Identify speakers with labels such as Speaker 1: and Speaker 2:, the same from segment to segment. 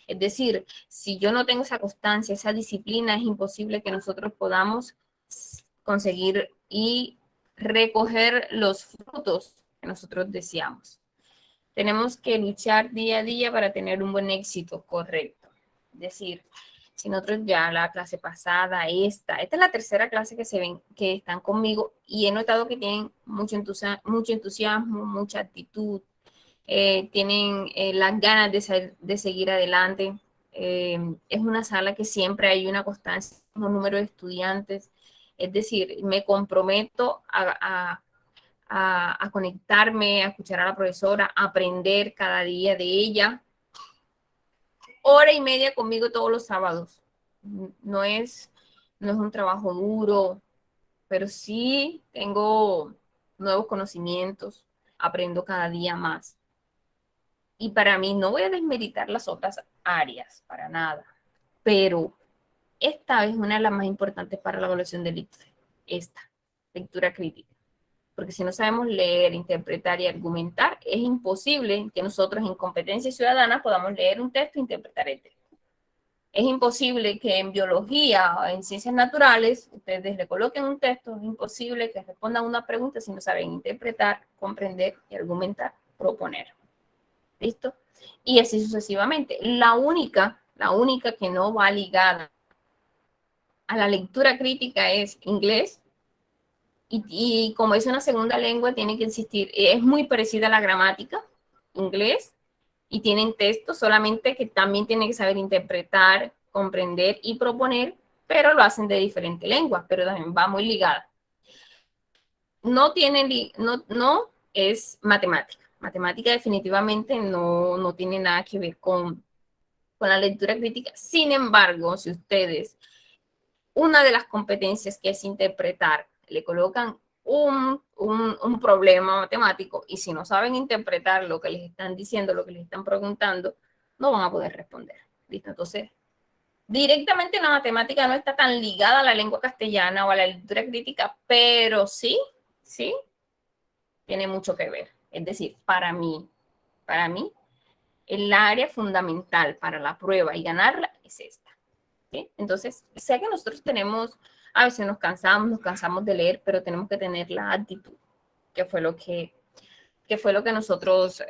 Speaker 1: Es decir, si yo no tengo esa constancia, esa disciplina, es imposible que nosotros podamos conseguir y recoger los frutos que nosotros deseamos. Tenemos que luchar día a día para tener un buen éxito, correcto. Es decir, si nosotros ya la clase pasada, esta es la tercera clase que se ven, que están conmigo y he notado que tienen mucho entusiasmo, mucha actitud, tienen las ganas de seguir adelante. Es una sala que siempre hay una constancia, un número de estudiantes. Es decir, me comprometo a conectarme, a escuchar a la profesora, a aprender cada día de ella. Hora y media conmigo todos los sábados. No es, no es un trabajo duro, pero sí tengo nuevos conocimientos, aprendo cada día más. Y para mí no voy a desmeritar las otras áreas, para nada, pero esta es una de las más importantes para la evaluación del ICFE, esta, lectura crítica. Porque si no sabemos leer, interpretar y argumentar, es imposible que nosotros en competencia ciudadana podamos leer un texto e interpretar el texto. Es imposible que en biología o en ciencias naturales ustedes le coloquen un texto, es imposible que respondan una pregunta si no saben interpretar, comprender y argumentar, proponer. ¿Listo? Y así sucesivamente. La única que no va ligada a la lectura crítica es inglés, y como es una segunda lengua, tiene que existir, es muy parecida a la gramática, inglés, y tienen texto, solamente que también tienen que saber interpretar, comprender y proponer, pero lo hacen de diferente lengua, pero también va muy ligada. No tiene, no es matemática. Matemática definitivamente no tiene nada que ver con la lectura crítica. Sin embargo, si ustedes, una de las competencias que es interpretar, le colocan un problema matemático y si no saben interpretar lo que les están diciendo, lo que les están preguntando, no van a poder responder. ¿Listo? Entonces, directamente la matemática no está tan ligada a la lengua castellana o a la lectura crítica, pero sí, tiene mucho que ver. Es decir, para mí, el área fundamental para la prueba y ganarla es esta. ¿Sí? Entonces, sé que nosotros tenemos, a veces nos cansamos de leer, pero tenemos que tener la actitud, que fue lo que nosotros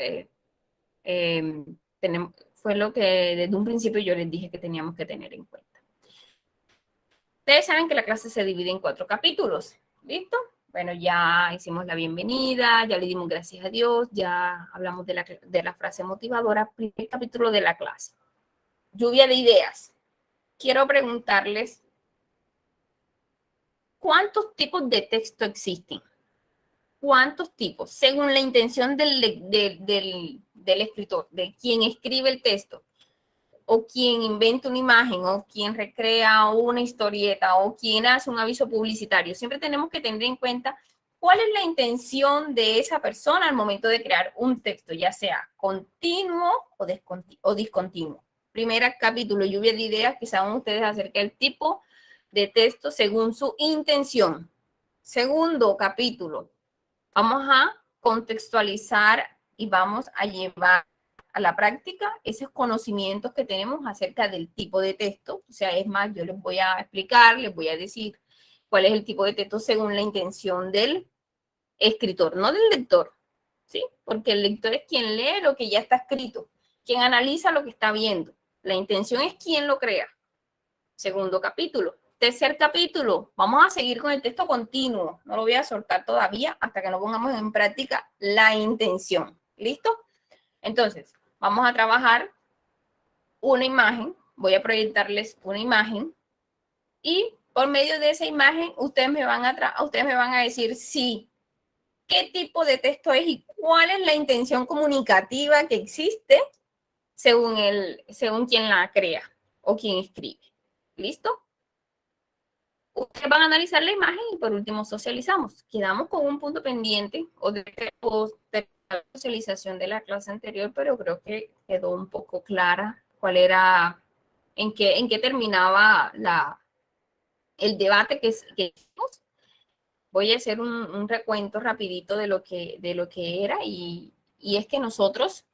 Speaker 1: tenemos, fue lo que desde un principio yo les dije que teníamos que tener en cuenta. Ustedes saben que la clase se divide en 4 capítulos, ¿listo? Bueno, ya hicimos la bienvenida, ya le dimos gracias a Dios, ya hablamos de la frase motivadora, primer capítulo de la clase. Lluvia de ideas. Quiero preguntarles, ¿cuántos tipos de texto existen? ¿Cuántos tipos? Según la intención del escritor, de quien escribe el texto, o quien inventa una imagen, o quien recrea una historieta, o quien hace un aviso publicitario. Siempre tenemos que tener en cuenta cuál es la intención de esa persona al momento de crear un texto, ya sea continuo o discontinuo. Primer capítulo, lluvia de ideas, que saben ustedes acerca del tipo de texto según su intención. Segundo capítulo, vamos a contextualizar y vamos a llevar a la práctica esos conocimientos que tenemos acerca del tipo de texto. O sea, es más, yo les voy a explicar, les voy a decir cuál es el tipo de texto según la intención del escritor, no del lector, ¿sí? Porque el lector es quien lee lo que ya está escrito, quien analiza lo que está viendo. La intención es quien lo crea. Segundo capítulo. Tercer capítulo, vamos a seguir con el texto continuo. No lo voy a soltar todavía hasta que no pongamos en práctica la intención. ¿Listo? Entonces, vamos a trabajar una imagen. Voy a proyectarles una imagen y por medio de esa imagen ustedes me van a decir sí, qué tipo de texto es y cuál es la intención comunicativa que existe según quien la crea o quien escribe. ¿Listo? Ustedes van a analizar la imagen y por último socializamos. Quedamos con un punto pendiente o de la socialización de la clase anterior, pero creo que quedó un poco clara cuál era, en qué terminaba el debate que hicimos. Voy a hacer un recuento rapidito de lo que era y es que nosotros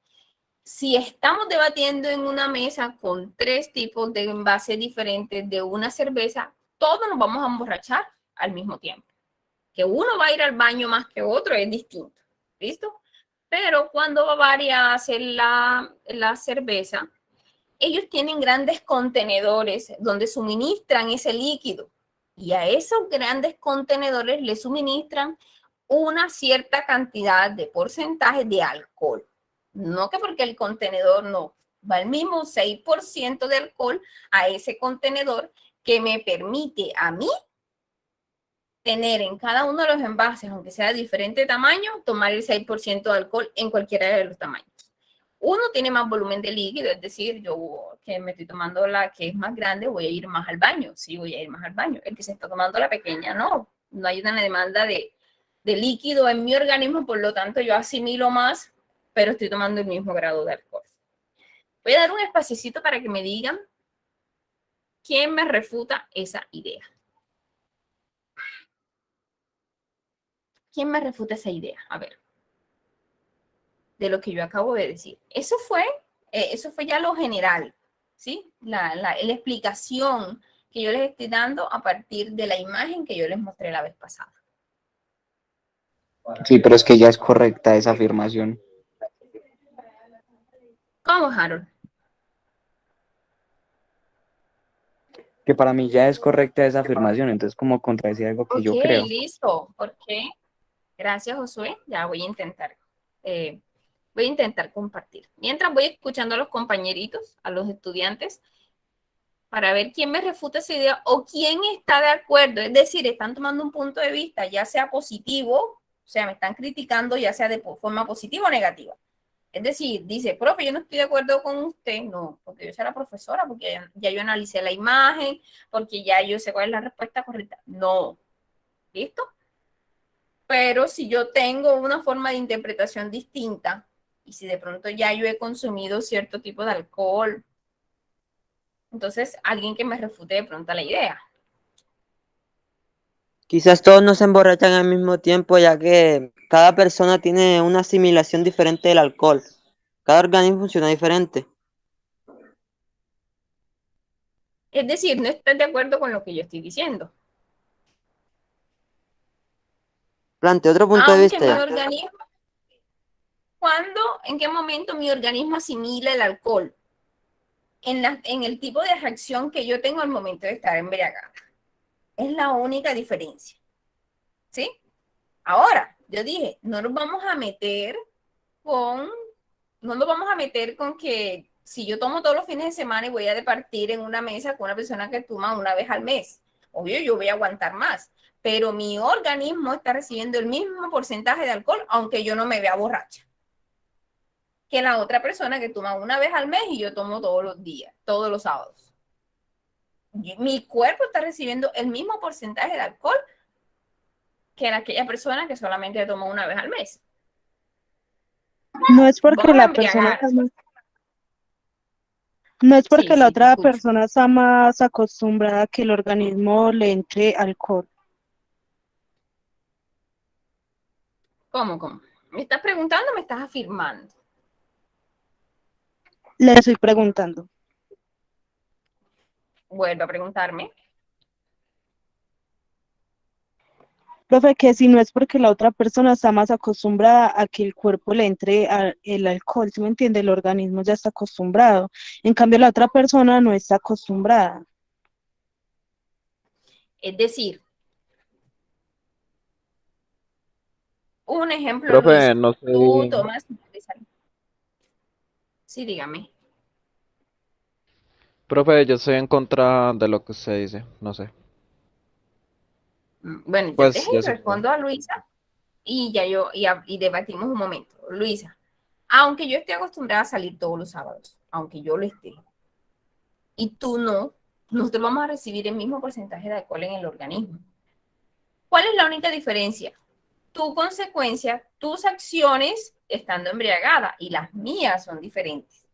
Speaker 1: si estamos debatiendo en una mesa con 3 tipos de envases diferentes de una cerveza, todos nos vamos a emborrachar al mismo tiempo. Que uno va a ir al baño más que otro es distinto, ¿listo? Pero cuando Bavaria hace la cerveza, ellos tienen grandes contenedores donde suministran ese líquido y a esos grandes contenedores le suministran una cierta cantidad de porcentaje de alcohol. No que porque el contenedor no, va el mismo 6% de alcohol a ese contenedor que me permite a mí tener en cada uno de los envases, aunque sea de diferente tamaño, tomar el 6% de alcohol en cualquiera de los tamaños. Uno tiene más volumen de líquido, es decir, yo que me estoy tomando la que es más grande, voy a ir más al baño, sí, voy a ir más al baño. El que se está tomando la pequeña, no hay una demanda de líquido en mi organismo, por lo tanto yo asimilo más, pero estoy tomando el mismo grado de alcohol. Voy a dar un espacito para que me digan quién me refuta esa idea. ¿Quién me refuta esa idea? A ver, de lo que yo acabo de decir. Eso fue ya lo general, ¿sí? La explicación que yo les estoy dando a partir de la imagen que yo les mostré la vez pasada.
Speaker 2: Sí, pero es que ya es correcta esa afirmación.
Speaker 1: ¿Cómo, Harold?
Speaker 2: Que para mí ya es correcta esa afirmación, entonces como contradecir algo que
Speaker 1: Ok,
Speaker 2: yo creo.
Speaker 1: listo. ¿Por qué? Gracias, Josué. Ya voy a intentar. Voy a intentar compartir. Mientras voy escuchando a los compañeritos, a los estudiantes, para ver quién me refuta esa idea o quién está de acuerdo. Es decir, están tomando un punto de vista, ya sea positivo, o sea, me están criticando, ya sea de forma positiva o negativa. Es decir, dice, profe, yo no estoy de acuerdo con usted, no, porque yo soy la profesora, porque ya yo analicé la imagen, porque ya yo sé cuál es la respuesta correcta. No, ¿listo? Pero si yo tengo una forma de interpretación distinta, y si de pronto ya yo he consumido cierto tipo de alcohol, entonces alguien que me refute de pronto la idea.
Speaker 3: Quizás todos no se emborrachan al mismo tiempo, ya que cada persona tiene una asimilación diferente del alcohol. Cada organismo funciona diferente.
Speaker 1: Es decir, no estás de acuerdo con lo que yo estoy diciendo.
Speaker 3: Plante otro punto de
Speaker 1: Aunque
Speaker 3: vista
Speaker 1: mi
Speaker 3: ya.
Speaker 1: organismo, en qué momento mi organismo asimila el alcohol? En el tipo de reacción que yo tengo al momento de estar embriagada. Es la única diferencia. ¿Sí? Ahora, yo dije, con, no nos vamos a meter con que si yo tomo todos los fines de semana y voy a departir en una mesa con una persona que toma una vez al mes, obvio yo voy a aguantar más, pero mi organismo está recibiendo el mismo porcentaje de alcohol, aunque yo no me vea borracha, que la otra persona que toma una vez al mes y yo tomo todos los días, todos los sábados. Mi cuerpo está recibiendo el mismo porcentaje de alcohol que aquella persona que solamente toma una vez al mes.
Speaker 4: No es porque
Speaker 1: Vamos a
Speaker 4: la persona
Speaker 1: embriagar.
Speaker 4: está más, no es porque
Speaker 1: Sí,
Speaker 4: la
Speaker 1: sí, te
Speaker 4: otra
Speaker 1: escucho.
Speaker 4: persona está más acostumbrada a que el organismo le entre alcohol.
Speaker 1: ¿Cómo? ¿Me estás preguntando o me estás afirmando?
Speaker 4: Le estoy preguntando.
Speaker 1: Vuelvo a preguntarme.
Speaker 4: Profe, que si no es porque la otra persona está más acostumbrada a que el cuerpo le entre el alcohol, ¿sí me entiende? El organismo ya está acostumbrado. En cambio, la otra persona no está acostumbrada.
Speaker 1: Es decir, un ejemplo,
Speaker 5: Profe,
Speaker 1: Luisa.
Speaker 5: no
Speaker 1: Tú
Speaker 5: sé,
Speaker 1: tomas. Sí, dígame.
Speaker 5: profe, yo estoy en contra de lo que usted dice, no sé.
Speaker 1: Bueno, yo te
Speaker 5: Pues ya se fue.
Speaker 1: respondo a Luisa y ya y debatimos un momento. Luisa, aunque yo esté acostumbrada a salir todos los sábados, aunque yo lo esté, y tú no, nosotros vamos a recibir el mismo porcentaje de alcohol en el organismo. ¿Cuál es la única diferencia? Tu consecuencia, tus acciones estando embriagada y las mías son diferentes.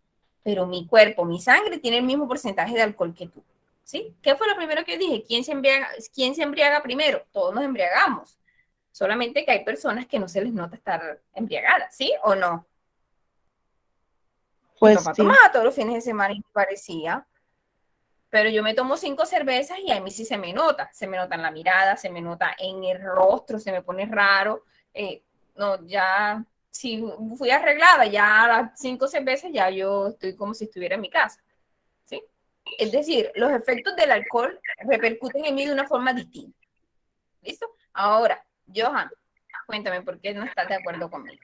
Speaker 1: Pero mi cuerpo, mi sangre tiene el mismo porcentaje de alcohol que tú. ¿Sí? ¿Qué fue lo primero que dije? ¿Quién se embriaga primero? Todos nos embriagamos. Solamente que hay personas que no se les nota estar embriagadas, ¿sí o no? Mi
Speaker 4: Pues
Speaker 1: papá
Speaker 4: sí.
Speaker 1: tomaba todos los fines de semana y me parecía, pero yo me tomo 5 cervezas y a mí sí se me nota en la mirada, se me nota en el rostro, se me pone raro. No, ya, si fui arreglada, ya a las 5 cervezas ya yo estoy como si estuviera en mi casa, ¿sí? Es decir, los efectos del alcohol repercuten en mí de una forma distinta. ¿Listo? Ahora, Johan, cuéntame por qué no estás de acuerdo conmigo.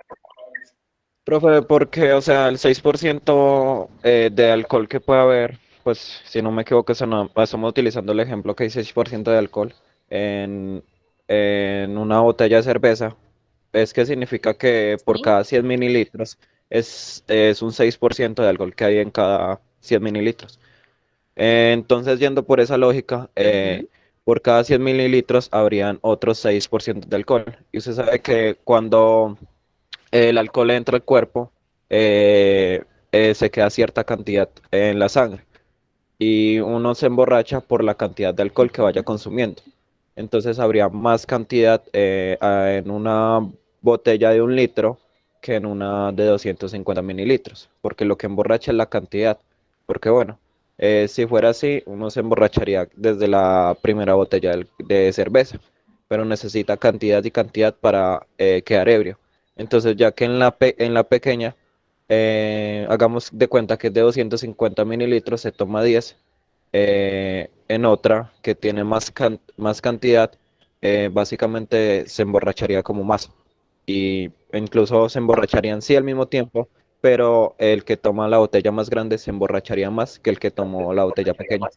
Speaker 5: Profe, porque, o sea, el 6% de alcohol que puede haber, pues, si no me equivoco, estamos utilizando el ejemplo que hay 6% de alcohol en, en una botella de cerveza, es que significa que por
Speaker 1: ¿Sí?
Speaker 5: cada 100 mililitros es un 6% de alcohol que hay en cada 100 mililitros. Entonces, yendo por esa lógica,
Speaker 1: Uh-huh.
Speaker 5: por cada 100 mililitros habrían otros 6% de alcohol. Y usted sabe que cuando el alcohol entra al cuerpo, se queda cierta cantidad en la sangre y uno se emborracha por la cantidad de alcohol que vaya consumiendo. Entonces habría más cantidad en una botella de 1 litro que en una de 250 mililitros, porque lo que emborracha es la cantidad. Porque bueno, si fuera así, uno se emborracharía desde la primera botella de cerveza, pero necesita cantidad y cantidad para quedar ebrio. Entonces, ya que en la pequeña, hagamos de cuenta que es de 250 mililitros, se toma 10. En otra que tiene más cantidad, básicamente se emborracharía como más. Y incluso se emborracharían sí al mismo tiempo, pero el que toma la botella más grande se emborracharía más que el que tomó la botella pequeña.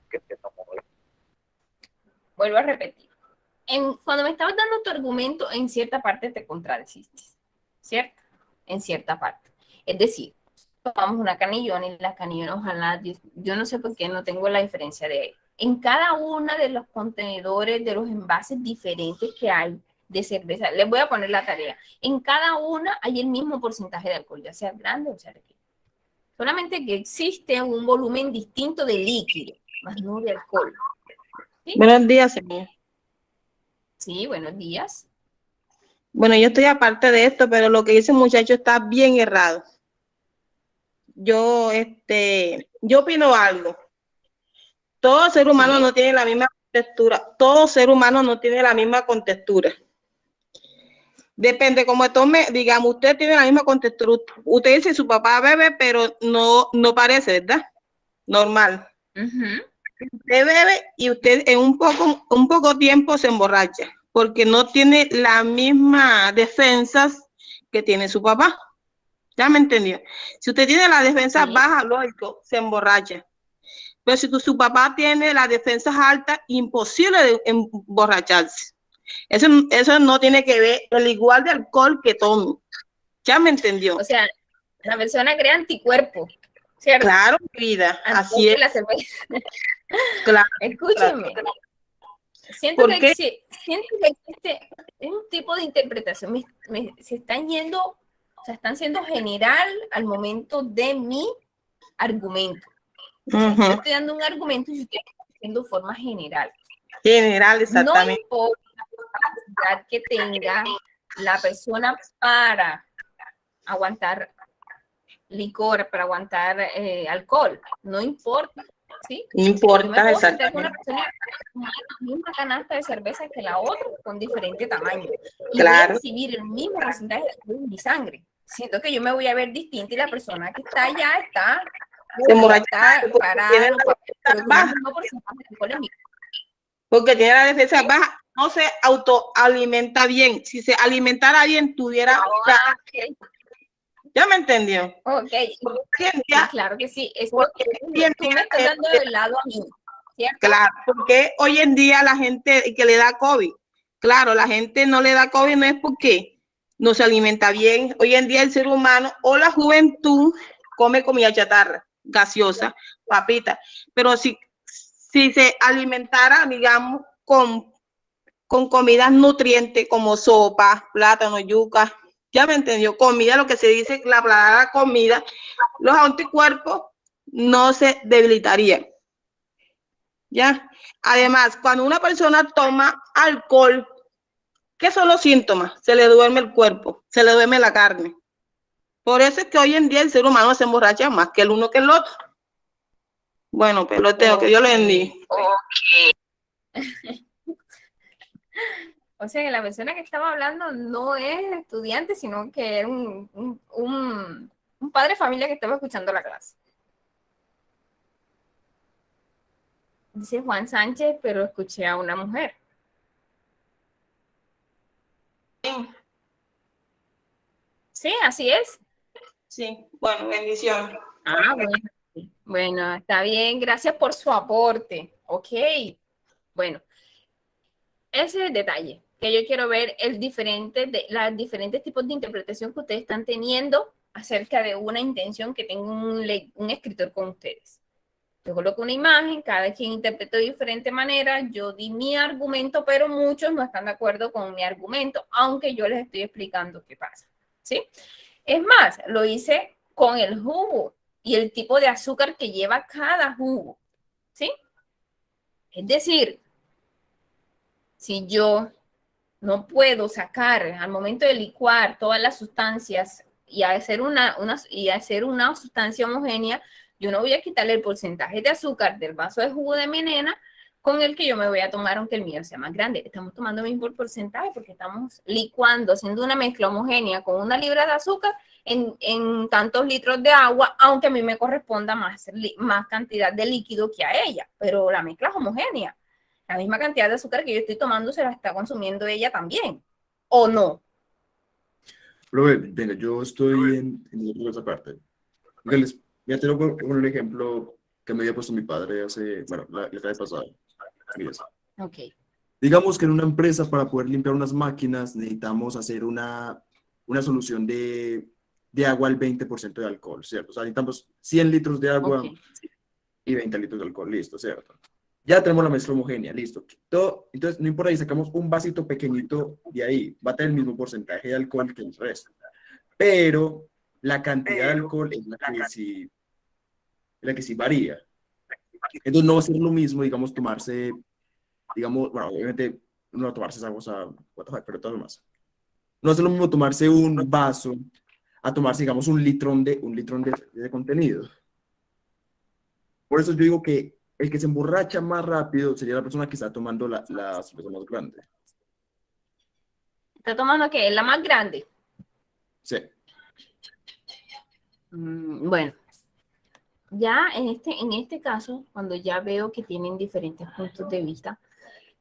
Speaker 1: Vuelvo a repetir. Cuando me estabas dando tu argumento, en cierta parte te contradeciste, ¿cierto? En cierta parte. Es decir, tomamos una canillona y la canillona, ojalá, yo no sé por qué no tengo la diferencia de ahí. En cada uno de los contenedores, de los envases diferentes que hay de cerveza, les voy a poner la tarea. En cada una hay el mismo porcentaje de alcohol, ya sea grande o sea pequeño. Solamente que existe un volumen distinto de líquido, más no de alcohol. ¿Sí?
Speaker 6: Buenos días, señor.
Speaker 1: Sí, buenos días.
Speaker 6: Bueno, yo estoy aparte de esto, pero lo que dice el muchacho está bien errado. Yo opino algo. Todo ser humano
Speaker 1: Sí.
Speaker 6: no tiene la misma contextura. Todo ser humano no tiene la misma contextura. Depende cómo tome, digamos, usted tiene la misma contextura. Usted dice su papá bebe, pero no parece, ¿verdad? Normal.
Speaker 1: Uh-huh.
Speaker 6: Usted bebe y usted en un poco tiempo se emborracha, porque no tiene las mismas defensas que tiene su papá. ¿Ya me entendió? Si usted tiene las defensas
Speaker 1: Sí.
Speaker 6: bajas, lógico, se emborracha. Pero si su papá tiene las defensas altas, imposible de emborracharse. Eso no tiene que ver el igual de alcohol que tome. ¿Ya me entendió?
Speaker 1: O sea, la persona crea anticuerpos, ¿cierto?
Speaker 6: Claro, vida,
Speaker 1: Antes
Speaker 6: así
Speaker 1: de
Speaker 6: es.
Speaker 1: la cerveza.
Speaker 6: Claro,
Speaker 1: Escúchenme.
Speaker 6: claro.
Speaker 1: Siento
Speaker 6: ¿Por
Speaker 1: que,
Speaker 6: qué?
Speaker 1: siento que existe un tipo de interpretación. Se están yendo, o sea, están siendo general al momento de mi argumento. O sea, yo estoy dando un argumento y estoy haciendo forma general.
Speaker 6: General,
Speaker 1: No
Speaker 6: exactamente.
Speaker 1: importa la capacidad que tenga la persona para aguantar licor, para aguantar alcohol, no importa, ¿sí?
Speaker 6: No
Speaker 1: Yo me
Speaker 6: importa,
Speaker 1: puedo sentar con una
Speaker 6: exactamente.
Speaker 1: persona con la misma canasta de cerveza que la otra, con diferente tamaño, y voy a
Speaker 6: Claro.
Speaker 1: recibir el mismo porcentaje de alcohol en mi sangre. Siento que yo me voy a ver distinta y la persona que está allá está,
Speaker 6: Se
Speaker 1: ya
Speaker 6: emborracha
Speaker 1: está
Speaker 6: porque tiene
Speaker 1: parada,
Speaker 6: la
Speaker 1: pero
Speaker 6: defensa
Speaker 1: tiene el
Speaker 6: baja,
Speaker 1: mismo porcentaje de alcohol en mi.
Speaker 6: porque tiene la defensa
Speaker 1: ¿Sí?
Speaker 6: baja, no se autoalimenta bien. Si se alimentara bien, tuviera.
Speaker 1: Okay.
Speaker 6: ¿Ya me entendió?
Speaker 1: Ok,
Speaker 6: Porque hoy en
Speaker 1: sí,
Speaker 6: día,
Speaker 1: claro que sí. Eso
Speaker 6: porque hoy en
Speaker 1: tú me estás
Speaker 6: día,
Speaker 1: dando del lado a mí, ¿cierto?
Speaker 6: claro, porque hoy en día la gente que le da COVID, claro, la gente no le da COVID no es porque no se alimenta bien. Hoy en día el ser humano o la juventud come comida chatarra, gaseosa, papita, pero si se alimentara, digamos, con comidas nutrientes como sopa, plátano, yuca, ya me entendió, comida, lo que se dice, la palabra comida, los anticuerpos no se debilitarían. ¿Ya? Además, cuando una persona toma alcohol, ¿qué son los síntomas? Se le duerme el cuerpo, se le duerme la carne. Por eso es que hoy en día el ser humano se emborracha más que el uno que el otro. Bueno, peloteo, que Dios le bendiga.
Speaker 1: O sea, que la persona que estaba hablando no es estudiante, sino que era un padre de familia que estaba escuchando la clase. Dice Juan Sánchez, pero escuché a una mujer. Sí, así es.
Speaker 6: Sí, bueno, bendiciones.
Speaker 1: Ah, bueno. Bueno, está bien. Gracias por su aporte. Ok. Bueno, ese es el detalle, que yo quiero ver los diferentes tipos de interpretación que ustedes están teniendo acerca de una intención que tenga un escritor con ustedes. Yo coloco una imagen, cada quien interpretó de diferente manera, yo di mi argumento, pero muchos no están de acuerdo con mi argumento, aunque yo les estoy explicando qué pasa, ¿sí? Es más, lo hice con el jugo y el tipo de azúcar que lleva cada jugo, ¿sí? Es decir, si yo no puedo sacar al momento de licuar todas las sustancias y hacer una sustancia homogénea, yo no voy a quitarle el porcentaje de azúcar del vaso de jugo de mi nena con el que yo me voy a tomar, aunque el mío sea más grande. Estamos tomando el mismo porcentaje porque estamos licuando, haciendo una mezcla homogénea con 1 libra de azúcar en tantos litros de agua, aunque a mí me corresponda más cantidad de líquido que a ella, pero la mezcla es homogénea. La misma cantidad de azúcar que yo estoy tomando se la está consumiendo ella también, ¿o no?
Speaker 7: Pero venga, yo estoy en esa parte. Ya te lo pongo un ejemplo que me había puesto mi padre hace, bueno, la vez pasada.
Speaker 1: Ok.
Speaker 7: Digamos que en una empresa, para poder limpiar unas máquinas, necesitamos hacer una solución de agua al 20% de alcohol, ¿cierto? O sea, necesitamos 100 litros de agua y 20 litros de alcohol, listo, ¿cierto? Ya tenemos la mezcla homogénea, listo. Entonces, no importa si sacamos un vasito pequeñito de ahí, va a tener el mismo porcentaje de alcohol que el resto. Pero la cantidad de alcohol es la que sí varía. Entonces, no va a ser lo mismo, digamos, tomarse, digamos, bueno, obviamente, no tomarse esa cosa, pero todo lo más. No es lo mismo tomarse un vaso a tomarse, digamos, un litrón de contenido. Por eso yo digo que el que se emborracha más rápido sería la persona que está tomando la cerveza más grande.
Speaker 1: ¿Está tomando qué? ¿La más grande?
Speaker 7: Sí.
Speaker 1: Bueno, ya en este caso, cuando ya veo que tienen diferentes puntos de vista,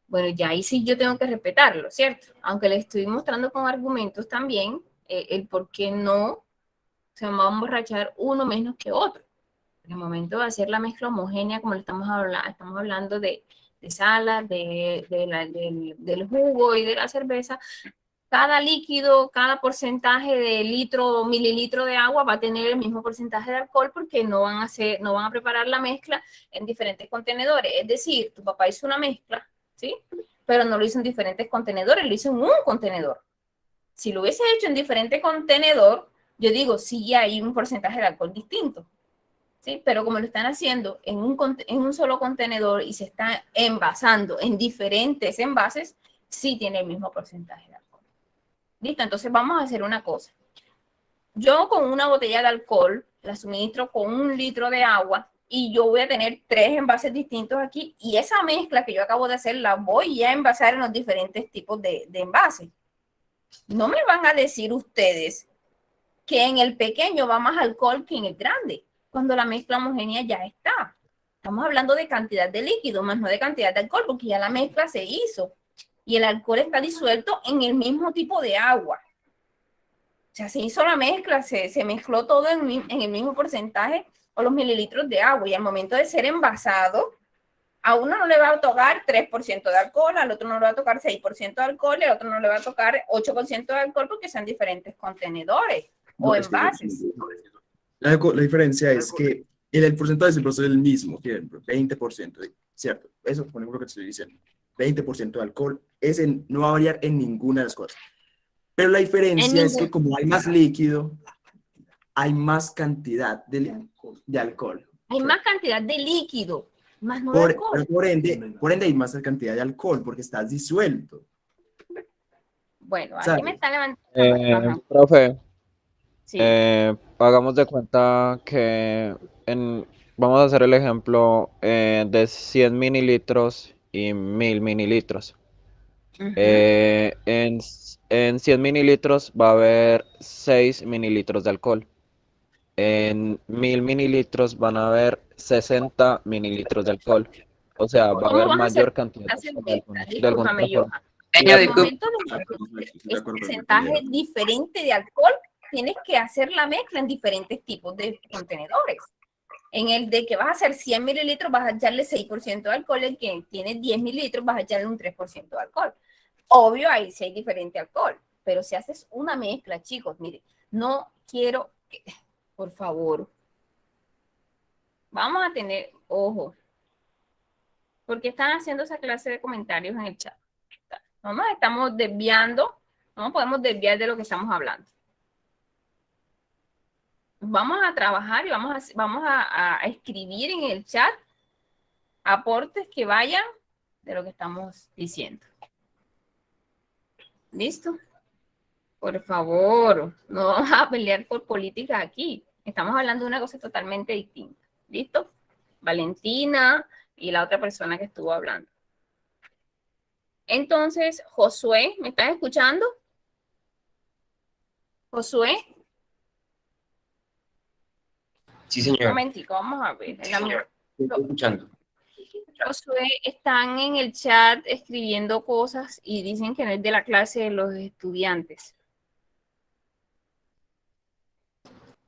Speaker 1: bueno, ya ahí sí yo tengo que respetarlo, ¿cierto? Aunque les estoy mostrando con argumentos también el por qué no se va a emborrachar uno menos que otro. En el momento de hacer la mezcla homogénea, como le estamos hablando de salas, del jugo y de la cerveza, cada líquido, cada porcentaje de litro o mililitro de agua va a tener el mismo porcentaje de alcohol porque no van a preparar la mezcla en diferentes contenedores. Es decir, tu papá hizo una mezcla, ¿sí? Pero no lo hizo en diferentes contenedores, lo hizo en un contenedor. Si lo hubiese hecho en diferente contenedor, yo digo, sí hay un porcentaje de alcohol distinto, ¿sí? Pero como lo están haciendo en un solo contenedor y se está envasando en diferentes envases, sí tiene el mismo porcentaje de alcohol. Listo, entonces vamos a hacer una cosa. Yo con una botella de alcohol la suministro con 1 litro de agua y yo voy a tener 3 envases distintos aquí y esa mezcla que yo acabo de hacer la voy a envasar en los diferentes tipos de envases. No me van a decir ustedes que en el pequeño va más alcohol que en el grande, cuando la mezcla homogénea ya está. Estamos hablando de cantidad de líquido, más no de cantidad de alcohol, porque ya la mezcla se hizo y el alcohol está disuelto en el mismo tipo de agua. O sea, se hizo la mezcla, se mezcló todo en el mismo porcentaje o los mililitros de agua y al momento de ser envasado, a uno no le va a tocar 3% de alcohol, al otro no le va a tocar 6% de alcohol, al otro no le va a tocar 8% de alcohol porque son diferentes contenedores o envases.
Speaker 7: La diferencia es que el porcentaje siempre es el mismo, siempre, 20%, ¿cierto? Eso por ejemplo que te estoy diciendo. 20% de alcohol, ese no va a variar en ninguna de las cosas. Pero la diferencia es que como hay más líquido, hay más cantidad de alcohol.
Speaker 1: Hay más cantidad de líquido, más no de alcohol.
Speaker 7: Por ende hay más cantidad de alcohol porque estás disuelto.
Speaker 1: Bueno, aquí me está levantando.
Speaker 5: Profe,
Speaker 1: Sí.
Speaker 5: Hagamos de cuenta que vamos a hacer el ejemplo de 100 mililitros y 1000 mililitros.
Speaker 1: Ujú.
Speaker 5: En 100 mililitros va a haber 6 mililitros de alcohol. En 1000 mililitros van a haber 60 mililitros de alcohol. O sea, va a
Speaker 1: ¿Cómo
Speaker 5: haber
Speaker 1: vas a
Speaker 5: mayor
Speaker 1: hacer
Speaker 5: cantidad de
Speaker 1: hacer
Speaker 5: alcohol
Speaker 1: mezcla?
Speaker 5: de alguna
Speaker 1: Discúlpame,
Speaker 5: otra forma.
Speaker 1: Johan.
Speaker 5: Y
Speaker 1: En el
Speaker 3: disculpe.
Speaker 1: momento de que
Speaker 7: Estoy de
Speaker 1: este
Speaker 7: acuerdo con el
Speaker 1: porcentaje
Speaker 7: compañero.
Speaker 1: diferente de alcohol, tienes que hacer la mezcla en diferentes tipos de contenedores. En el de que vas a hacer 100 mililitros, vas a echarle 6% de alcohol. El que tiene 10 mililitros, vas a echarle un 3% de alcohol. Obvio, ahí sí hay diferente alcohol. Pero si haces una mezcla, chicos, mire, no quiero que, por favor, vamos a tener ojo, porque están haciendo esa clase de comentarios en el chat. No nos estamos desviando, no podemos desviar de lo que estamos hablando. Vamos a trabajar y vamos a escribir en el chat aportes que vayan de lo que estamos diciendo. ¿Listo? Por favor, no vamos a pelear por política aquí. Estamos hablando de una cosa totalmente distinta. ¿Listo? Valentina y la otra persona que estuvo hablando. Entonces, Josué, ¿me estás escuchando? Josué.
Speaker 8: Sí,
Speaker 1: Un
Speaker 8: señor.
Speaker 1: momentico, vamos a ver.
Speaker 8: Estoy escuchando.
Speaker 1: Josué, están en el chat escribiendo cosas y dicen que no es de la clase de los estudiantes.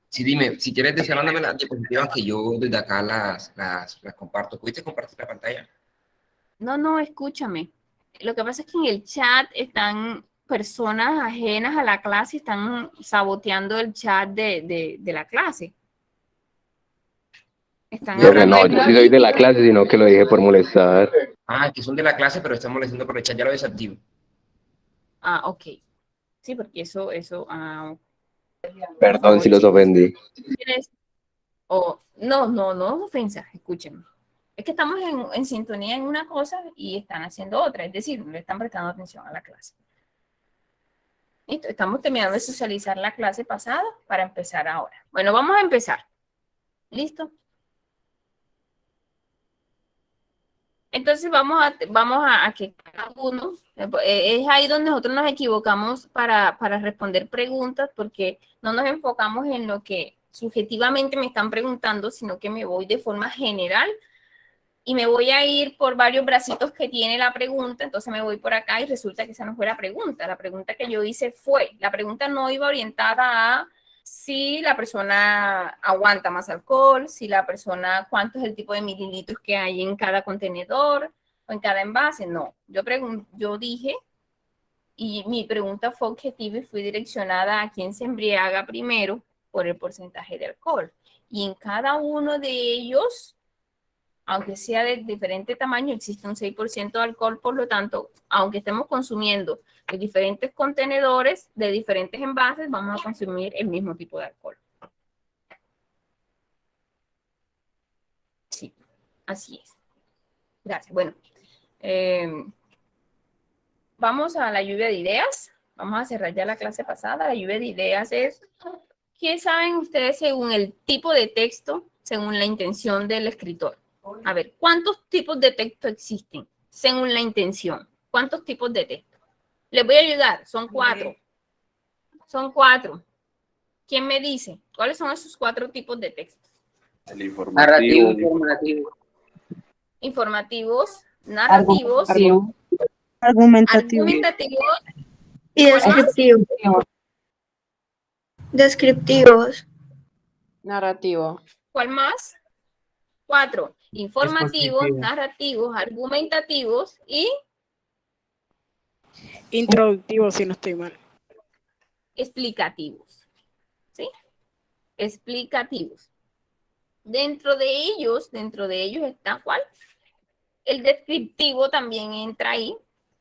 Speaker 8: Sí, dime, si quieres decir, mándame las diapositivas que yo desde acá las comparto. ¿Pudiste compartir la pantalla?
Speaker 1: No, escúchame. Lo que pasa es que en el chat están personas ajenas a la clase, están saboteando el chat de la clase. Están
Speaker 8: Profe,
Speaker 1: hablando
Speaker 8: no,
Speaker 1: de
Speaker 8: yo sí
Speaker 9: soy de la clase, sino que lo dije por molestar.
Speaker 8: Ah, que son de la clase, pero están molestando por el chat, ya lo desactivo.
Speaker 1: Ah, ok. Sí, porque eso, por
Speaker 9: Perdón
Speaker 1: favor,
Speaker 9: si los
Speaker 1: chicos.
Speaker 9: ofendí.
Speaker 1: No ofensas, escúchenme. Es que estamos en sintonía en una cosa y están haciendo otra, es decir, no le están prestando atención a la clase. Listo, estamos terminando de socializar la clase pasada para empezar ahora. Bueno, vamos a empezar. ¿Listo? Entonces vamos a que cada uno, es ahí donde nosotros nos equivocamos para responder preguntas, porque no nos enfocamos en lo que subjetivamente me están preguntando, sino que me voy de forma general y me voy a ir por varios bracitos que tiene la pregunta. Entonces me voy por acá y resulta que esa no fue la pregunta. La pregunta que yo hice la pregunta no iba orientada a si la persona aguanta más alcohol, si la persona, cuánto es el tipo de mililitros que hay en cada contenedor o en cada envase. No, yo dije, y mi pregunta fue objetiva y fui direccionada a quién se embriaga primero por el porcentaje de alcohol. Y en cada uno de ellos, aunque sea de diferente tamaño, existe un 6% de alcohol, por lo tanto, aunque estemos consumiendo de diferentes contenedores, de diferentes envases, vamos a consumir el mismo tipo de alcohol. Sí, así es. Gracias. Bueno, vamos a la lluvia de ideas. Vamos a cerrar ya la clase pasada. La lluvia de ideas es, ¿qué saben ustedes según el tipo de texto, según la intención del escritor? A ver, ¿cuántos tipos de texto existen según la intención? ¿Cuántos tipos de texto? Les voy a ayudar, son 4. Son 4. ¿Quién me dice? ¿Cuáles son esos 4 tipos de texto?
Speaker 9: El informativo.
Speaker 1: Informativos, narrativos,
Speaker 4: Argumentativo.
Speaker 1: argumentativos
Speaker 10: Y descriptivos. Descriptivos.
Speaker 11: Narrativo.
Speaker 1: ¿Cuál más? 4. Informativos, narrativos, argumentativos y
Speaker 11: Introductivo, si no estoy mal.
Speaker 1: explicativos. ¿Sí? Explicativos. Dentro de ellos está ¿cuál? El descriptivo también entra ahí,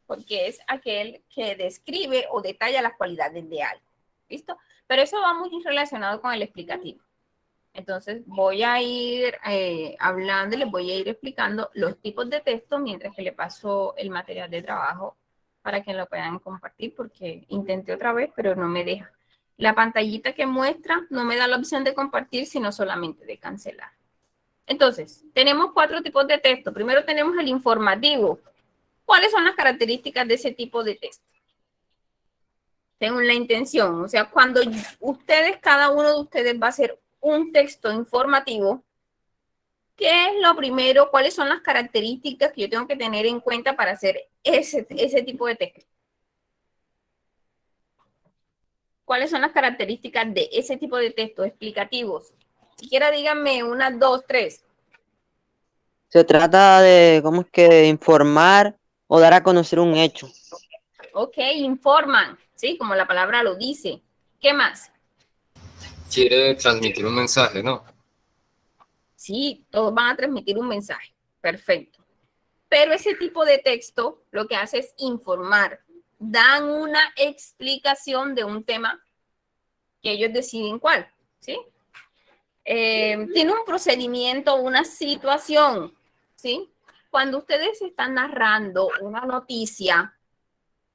Speaker 1: porque es aquel que describe o detalla las cualidades de algo. ¿Listo? Pero eso va muy relacionado con el explicativo. Entonces voy a ir hablando y les voy a ir explicando los tipos de texto mientras que le paso el material de trabajo para que lo puedan compartir, porque intenté otra vez, pero no me deja. La pantallita que muestra no me da la opción de compartir, sino solamente de cancelar. Entonces, tenemos 4 tipos de texto. Primero tenemos el informativo. ¿Cuáles son las características de ese tipo de texto? Según la intención. O sea, cuando ustedes, cada uno de ustedes va a hacer un texto informativo, ¿qué es lo primero? ¿Cuáles son las características que yo tengo que tener en cuenta para hacer ese tipo de texto? ¿Cuáles son las características de ese tipo de textos explicativos? Siquiera díganme 1, 2, 3.
Speaker 3: Se trata de, ¿cómo es que? Informar o dar a conocer un hecho.
Speaker 1: Ok, informan, ¿sí? Como la palabra lo dice. ¿Qué más?
Speaker 12: Quiere transmitir un mensaje, ¿no?
Speaker 1: Sí, todos van a transmitir un mensaje. Perfecto. Pero ese tipo de texto lo que hace es informar. Dan una explicación de un tema que ellos deciden cuál, ¿sí? Tiene un procedimiento, una situación, ¿sí? Cuando ustedes están narrando una noticia,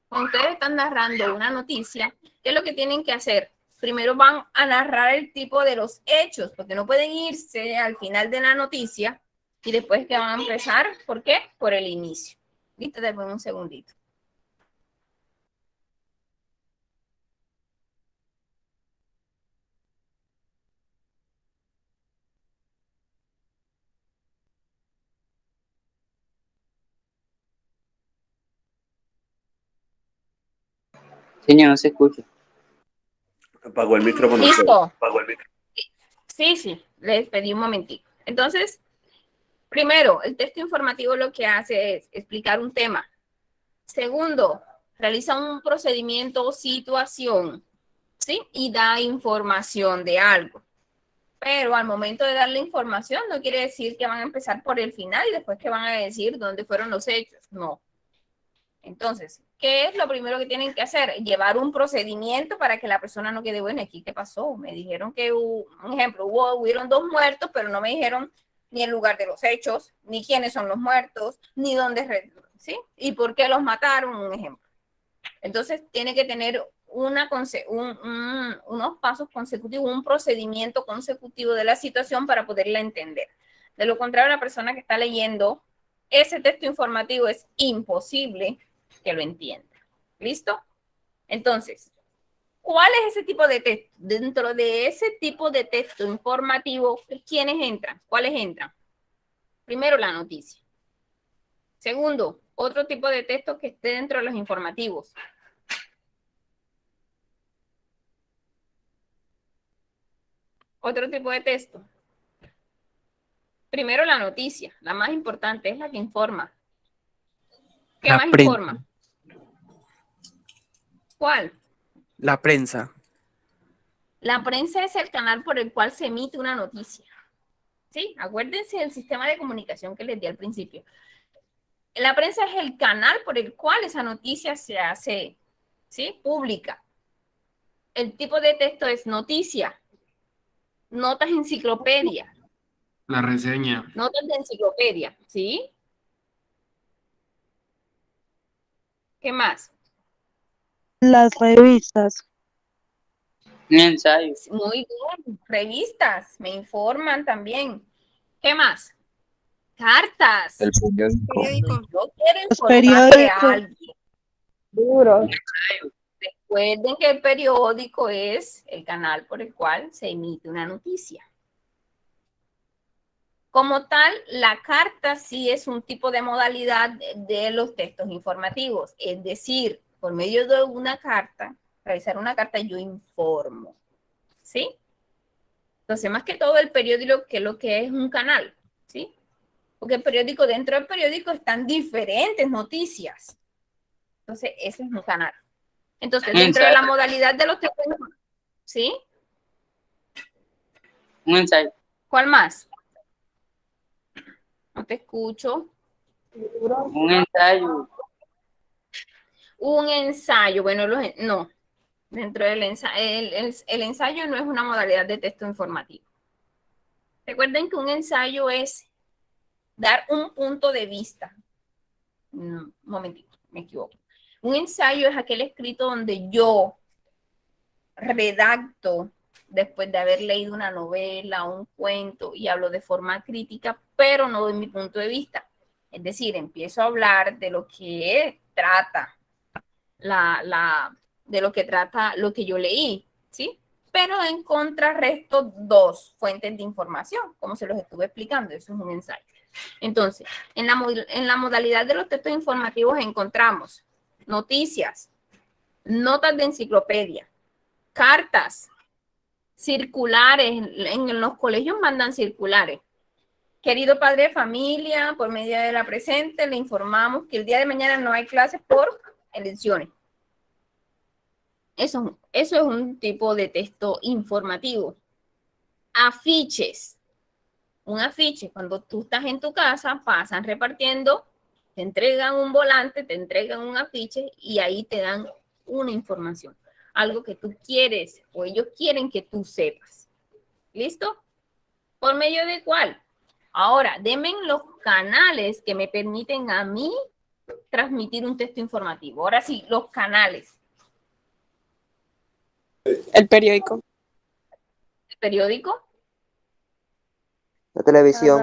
Speaker 1: ¿qué es lo que tienen que hacer? Primero van a narrar el tipo de los hechos, porque no pueden irse al final de la noticia y después que van a empezar, ¿por qué? Por el inicio. ¿Listo? Después un segundito.
Speaker 13: Señor, no se escucha.
Speaker 14: Apagó el micrófono.
Speaker 1: ¿Listo?
Speaker 14: Apagó el micrófono.
Speaker 1: Sí, les pedí un momentito. Entonces, primero, el texto informativo lo que hace es explicar un tema. Segundo, realiza un procedimiento o situación, ¿sí? Y da información de algo. Pero al momento de dar la información no quiere decir que van a empezar por el final y después que van a decir dónde fueron los hechos. No. Entonces, ¿qué es lo primero que tienen que hacer? Llevar un procedimiento para que la persona no quede, bueno, ¿aquí qué pasó? Me dijeron que, un ejemplo, hubieron 2 muertos, pero no me dijeron ni el lugar de los hechos, ni quiénes son los muertos, ni dónde, ¿sí? Y por qué los mataron, un ejemplo. Entonces, tiene que tener unos pasos consecutivos, un procedimiento consecutivo de la situación para poderla entender. De lo contrario, la persona que está leyendo ese texto informativo es imposible que lo entienda. ¿Listo? Entonces, ¿cuál es ese tipo de texto? Dentro de ese tipo de texto informativo, ¿quiénes entran? ¿Cuáles entran? Primero, la noticia. Segundo, otro tipo de texto que esté dentro de los informativos. Otro tipo de texto. Primero, la noticia. La más importante es la que informa. ¿Qué más informa? ¿Cuál?
Speaker 15: La prensa.
Speaker 1: La prensa es el canal por el cual se emite una noticia. ¿Sí? Acuérdense del sistema de comunicación que les di al principio. La prensa es el canal por el cual esa noticia se hace, ¿sí? Pública. El tipo de texto es noticia. Notas enciclopedia.
Speaker 15: La reseña.
Speaker 1: Notas de enciclopedia, ¿sí? ¿Qué más?
Speaker 4: Las revistas.
Speaker 13: Un ensayo.
Speaker 1: Muy bien. Revistas, me informan también. ¿Qué más? Cartas.
Speaker 9: El periódico.
Speaker 1: Yo quiero
Speaker 4: Los
Speaker 1: informarle a
Speaker 4: periódicos.
Speaker 1: alguien.
Speaker 11: Libros.
Speaker 1: Recuerden que el periódico es el canal por el cual se emite una noticia. Como tal, la carta sí es un tipo de modalidad de los textos informativos. Es decir, por medio de una carta, realizar una carta, yo informo. ¿Sí? Entonces, más que todo el periódico, que lo que es un canal. ¿Sí? Porque el periódico, dentro del periódico están diferentes noticias. Entonces, ese es un canal. Entonces, dentro de la modalidad de los textos, ¿sí?
Speaker 13: Un ensayo.
Speaker 1: ¿Cuál más? No te escucho.
Speaker 13: Un ensayo.
Speaker 1: Un ensayo. Bueno, no. Dentro del ensayo, el ensayo no es una modalidad de texto informativo. Recuerden que un ensayo es dar un punto de vista. Un momentito, me equivoco. Un ensayo es aquel escrito donde yo redacto después de haber leído una novela, un cuento, y hablo de forma crítica, pero no de mi punto de vista. Es decir, empiezo a hablar de lo que trata de lo que trata lo que yo leí, ¿sí? Pero en contrarresto dos fuentes de información, como se los estuve explicando, eso es un ensayo. Entonces, en la modalidad de los textos informativos encontramos noticias, notas de enciclopedia, cartas, circulares. En los colegios mandan circulares. Querido padre de familia, por medio de la presente, le informamos que el día de mañana no hay clases por elecciones. Eso es un tipo de texto informativo. Afiches. Un afiche, cuando tú estás en tu casa, pasan repartiendo, te entregan un volante, te entregan un afiche y ahí te dan una información. Algo que tú quieres o ellos quieren que tú sepas. ¿Listo? ¿Por medio de cuál? Ahora, denme los canales que me permiten a mí transmitir un texto informativo. Ahora sí, los canales.
Speaker 11: El periódico.
Speaker 1: ¿El periódico?
Speaker 3: La televisión.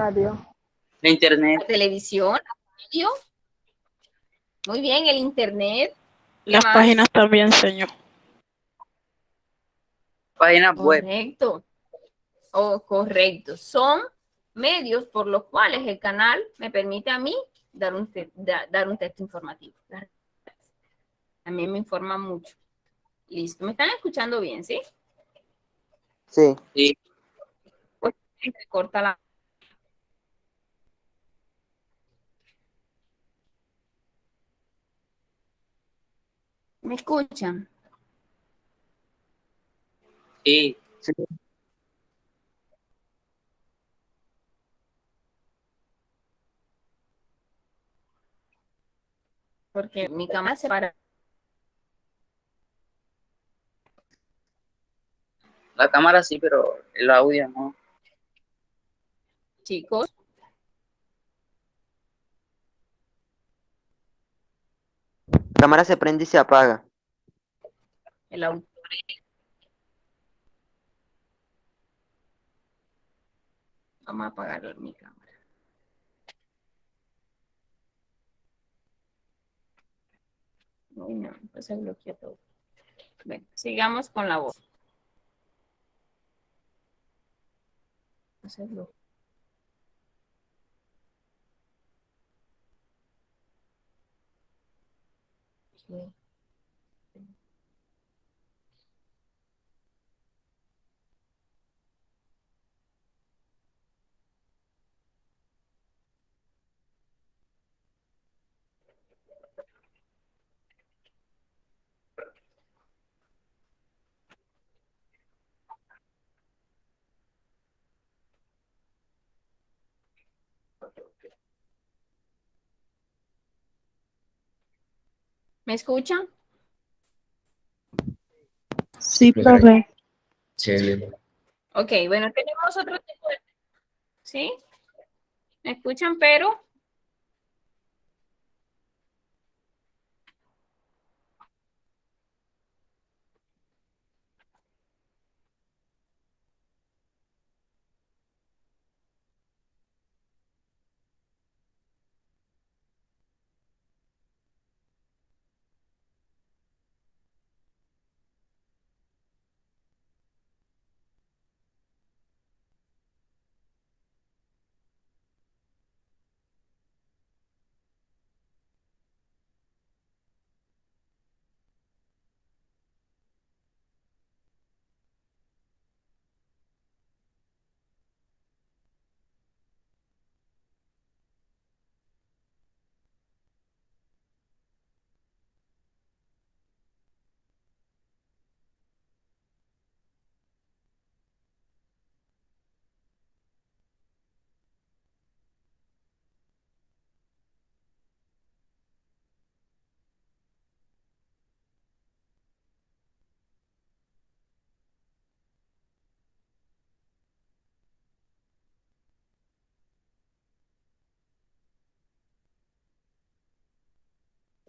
Speaker 13: La internet.
Speaker 1: La televisión, la radio. Muy bien, el internet.
Speaker 11: Las
Speaker 1: más?
Speaker 11: páginas también, señor.
Speaker 13: Páginas web.
Speaker 1: Correcto. Oh, correcto. Son medios por los cuales el canal me permite a mí dar un texto informativo. También me informa mucho. Listo. ¿Me están escuchando bien, sí?
Speaker 3: Sí.
Speaker 13: Sí.
Speaker 1: Pues se corta la... ¿Me escuchan?
Speaker 13: Sí.
Speaker 3: Sí.
Speaker 1: Porque mi cámara se para.
Speaker 13: La cámara sí, pero el audio no.
Speaker 1: Chicos.
Speaker 3: La cámara se prende y se apaga.
Speaker 1: El audio. Vamos a apagar mi cámara. Uy, no, pues se bloqueó todo. Bueno, sigamos con la voz. Se bloqueó. ¿Me escuchan?
Speaker 4: Sí, profe.
Speaker 8: Sí.
Speaker 1: Ok, bueno, tenemos otro tipo de... ¿Sí? ¿Me escuchan? Pero...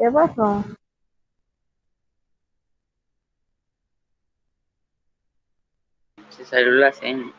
Speaker 4: ¿Qué pasó?
Speaker 13: salió la seña.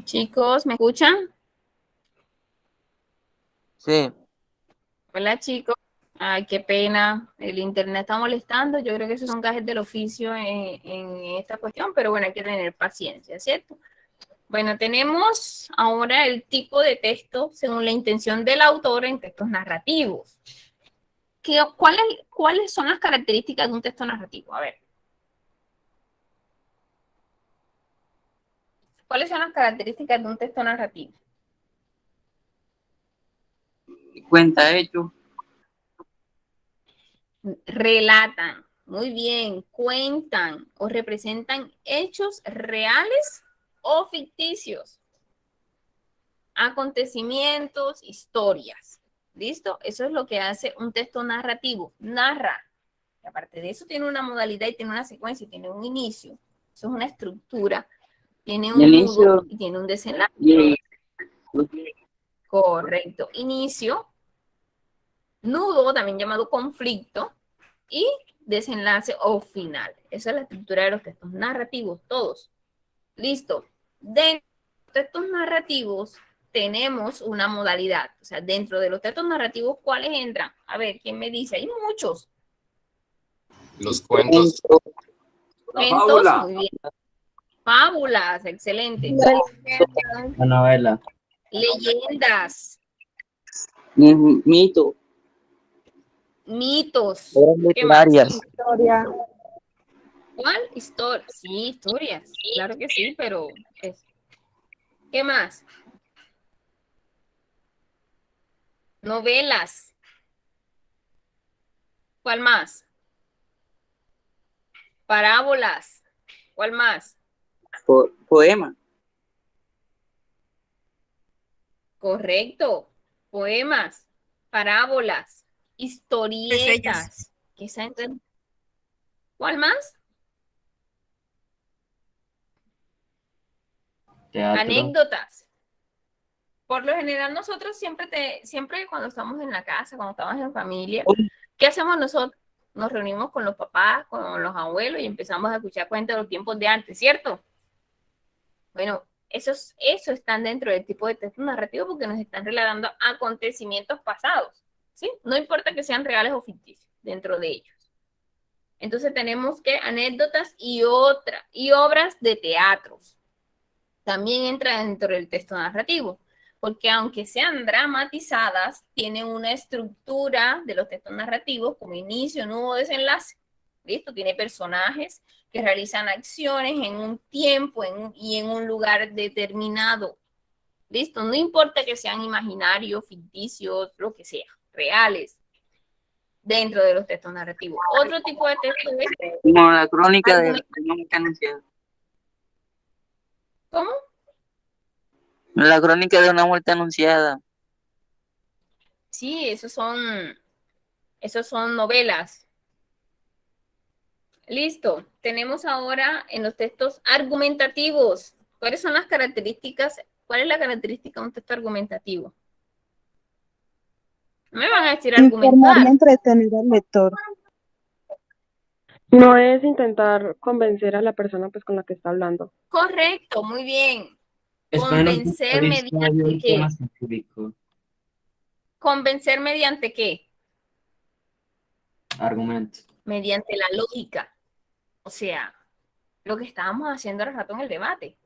Speaker 1: Chicos, ¿me escuchan?
Speaker 3: Sí.
Speaker 1: Hola, chicos. Ay, qué pena. El internet está molestando. Yo creo que esos son gajes del oficio en esta cuestión, pero bueno, hay que tener paciencia, ¿cierto? Bueno, tenemos ahora el tipo de texto según la intención del autor en textos narrativos. ¿Cuáles son las características de un texto narrativo? A ver. ¿Cuáles son las características de un texto narrativo?
Speaker 13: Cuenta hecho.
Speaker 1: Relatan, muy bien, cuentan o representan hechos reales o ficticios, acontecimientos, historias. ¿Listo? Eso es lo que hace un texto narrativo. Narra. Y aparte de eso, tiene una modalidad y tiene una secuencia, y tiene un inicio. Eso es una estructura. Tiene un nudo y tiene un desenlace. Correcto. Inicio, nudo, también llamado conflicto, y desenlace o final. Esa es la estructura de los textos narrativos, todos. Listo. Dentro de los textos narrativos tenemos una modalidad. O sea, dentro de los textos narrativos, ¿cuáles entran? A ver, ¿quién me dice? Hay muchos.
Speaker 12: Los cuentos.
Speaker 1: Cuentos, muy bien. Fábulas, excelente.
Speaker 3: La novela.
Speaker 1: Leyendas,
Speaker 13: Mito.
Speaker 1: mitos.
Speaker 3: Obras
Speaker 1: ¿Qué más?
Speaker 3: literarias.
Speaker 4: Historia.
Speaker 1: ¿Cuál? Historias. Sí, historias. Claro que sí, pero ¿qué más? Novelas. ¿Cuál más? Parábolas. ¿Cuál más?
Speaker 13: Poema.
Speaker 1: Correcto. Poemas, parábolas, historietas. ¿Qué saben? ¿Cuál más?
Speaker 16: Teatro.
Speaker 1: Anécdotas. Por lo general, nosotros siempre cuando estamos en la casa, cuando estamos en familia, ¿qué hacemos nosotros? Nos reunimos con los papás, con los abuelos y empezamos a escuchar cuentos de los tiempos de antes, ¿cierto? Bueno, eso están dentro del tipo de texto narrativo porque nos están relatando acontecimientos pasados, ¿sí? No importa que sean reales o ficticios dentro de ellos. Entonces tenemos que anécdotas y obras de teatros. También entra dentro del texto narrativo, porque aunque sean dramatizadas, tienen una estructura de los textos narrativos como inicio, nudo, desenlace. ¿Listo? Tiene personajes que realizan acciones en un tiempo y en un lugar determinado. ¿Listo? No importa que sean imaginarios, ficticios, lo que sea, reales, dentro de los textos narrativos. Otro tipo de texto es...
Speaker 13: Como la crónica de una muerte anunciada.
Speaker 1: ¿Cómo?
Speaker 13: La crónica de una muerte anunciada.
Speaker 1: Sí, esos son novelas. Listo. Tenemos ahora en los textos argumentativos. ¿Cuáles son las características? ¿Cuál es la característica de un texto argumentativo? No me van a decir
Speaker 4: Informar
Speaker 1: argumentar.
Speaker 4: y entretener al lector.
Speaker 11: No es intentar convencer a la persona pues con la que está hablando.
Speaker 1: Correcto, muy bien.
Speaker 16: Exponer un punto de
Speaker 1: Convencer
Speaker 16: vista de
Speaker 1: mediante
Speaker 16: un
Speaker 1: qué.
Speaker 16: tema científico.
Speaker 1: Convencer mediante qué.
Speaker 16: Argumento.
Speaker 1: Mediante la lógica. O sea, lo que estábamos haciendo al rato en el debate.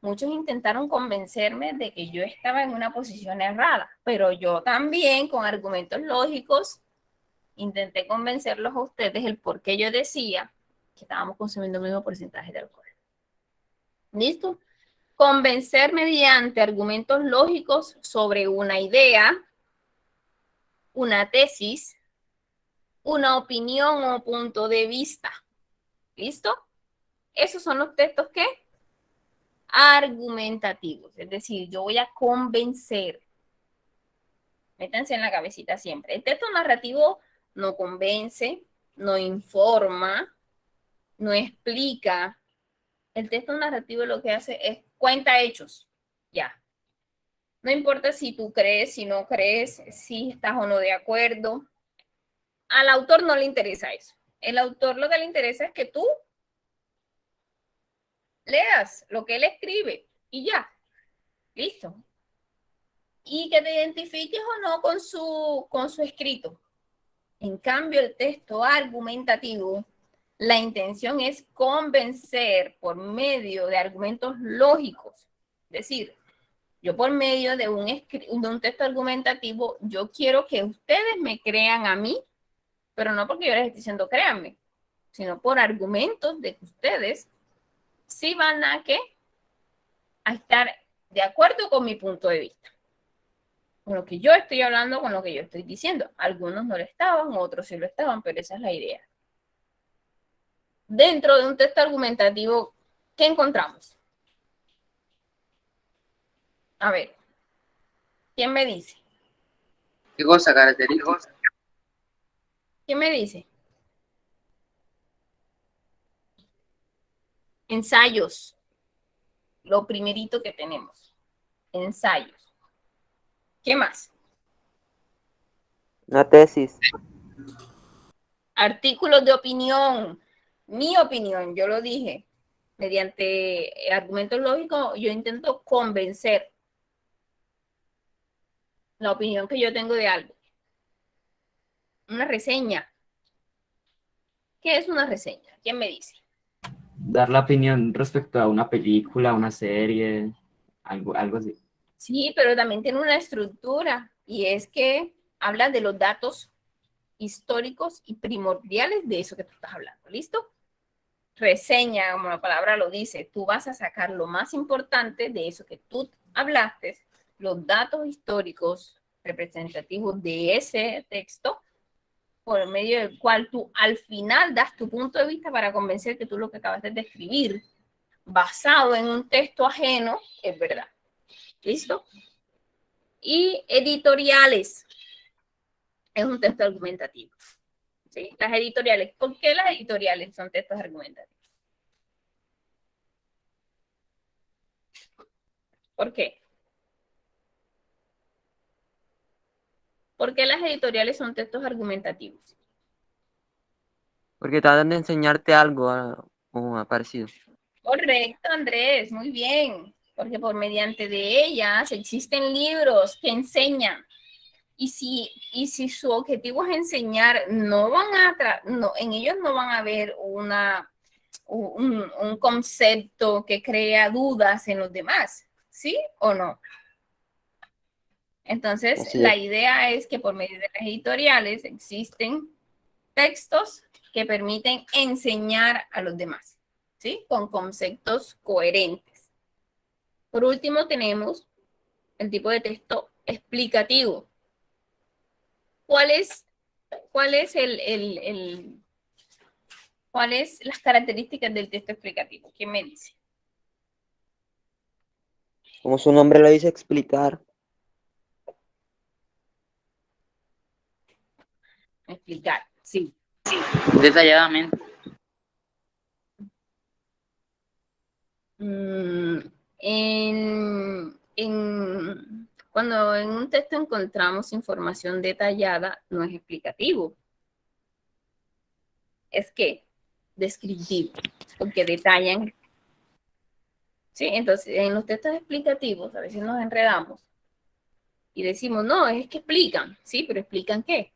Speaker 1: Muchos intentaron convencerme de que yo estaba en una posición errada, pero yo también con argumentos lógicos intenté convencerlos a ustedes el por qué yo decía que estábamos consumiendo el mismo porcentaje de alcohol. ¿Listo? Convencer mediante argumentos lógicos sobre una idea, una tesis, una opinión o punto de vista. ¿Listo? Esos son los textos que argumentativos, es decir, yo voy a convencer. Métanse en la cabecita siempre. El texto narrativo no convence, no informa, no explica. El texto narrativo lo que hace es cuenta hechos. Ya. No importa si tú crees, si no crees, si estás o no de acuerdo. Al autor no le interesa eso. El autor lo que le interesa es que tú leas lo que él escribe y ya. Listo. Y que te identifiques o no con su escrito. En cambio, el texto argumentativo, la intención es convencer por medio de argumentos lógicos. Es decir, yo por medio de un texto argumentativo, yo quiero que ustedes me crean a mí, pero no porque yo les esté diciendo créanme, sino por argumentos de que ustedes sí van a estar de acuerdo con mi punto de vista. Con lo que yo estoy hablando, con lo que yo estoy diciendo. Algunos no lo estaban, otros sí lo estaban, pero esa es la idea. Dentro de un texto argumentativo, ¿qué encontramos? A ver, ¿quién me dice?
Speaker 13: ¿Qué cosa característica?
Speaker 1: ¿Quién me dice? Ensayos. Lo primerito que tenemos. Ensayos. ¿Qué más?
Speaker 3: Una tesis.
Speaker 1: Artículos de opinión. Mi opinión, yo lo dije. Mediante argumentos lógicos, yo intento convencer la opinión que yo tengo de algo. Una reseña. ¿Qué es una reseña? ¿Quién me dice?
Speaker 16: Dar la opinión respecto a una película, una serie, algo así.
Speaker 1: Sí, pero también tiene una estructura y es que habla de los datos históricos y primordiales de eso que tú estás hablando. ¿Listo? Reseña, como la palabra lo dice, tú vas a sacar lo más importante de eso que tú hablaste, los datos históricos representativos de ese texto, por medio del cual tú al final das tu punto de vista para convencer que tú lo que acabaste de escribir, basado en un texto ajeno, es verdad. ¿Listo? Y editoriales. Es un texto argumentativo. ¿Sí? Las editoriales. ¿Por qué las editoriales son textos argumentativos? ¿Por qué? Porque las editoriales son textos argumentativos.
Speaker 3: Porque tratan de enseñarte algo o parecido.
Speaker 1: Correcto, Andrés, muy bien. Porque por mediante de ellas existen libros que enseñan. Y si su objetivo es enseñar, en ellos no van a ver un concepto que crea dudas en los demás, ¿sí o no? Entonces,
Speaker 3: Así
Speaker 1: la
Speaker 3: es.
Speaker 1: idea es que por medio de las editoriales existen textos que permiten enseñar a los demás, ¿sí? Con conceptos coherentes. Por último, tenemos el tipo de texto explicativo. ¿Cuáles ¿Cuáles las características del texto explicativo? ¿Quién me dice?
Speaker 3: Como su nombre lo dice, explicar.
Speaker 1: Explicar, sí.
Speaker 13: Detalladamente.
Speaker 1: Cuando en un texto encontramos información detallada, no es explicativo. Es que descriptivo, porque detallan. Sí, entonces en los textos explicativos a veces nos enredamos y decimos, no, es que explican, sí, pero ¿explican qué?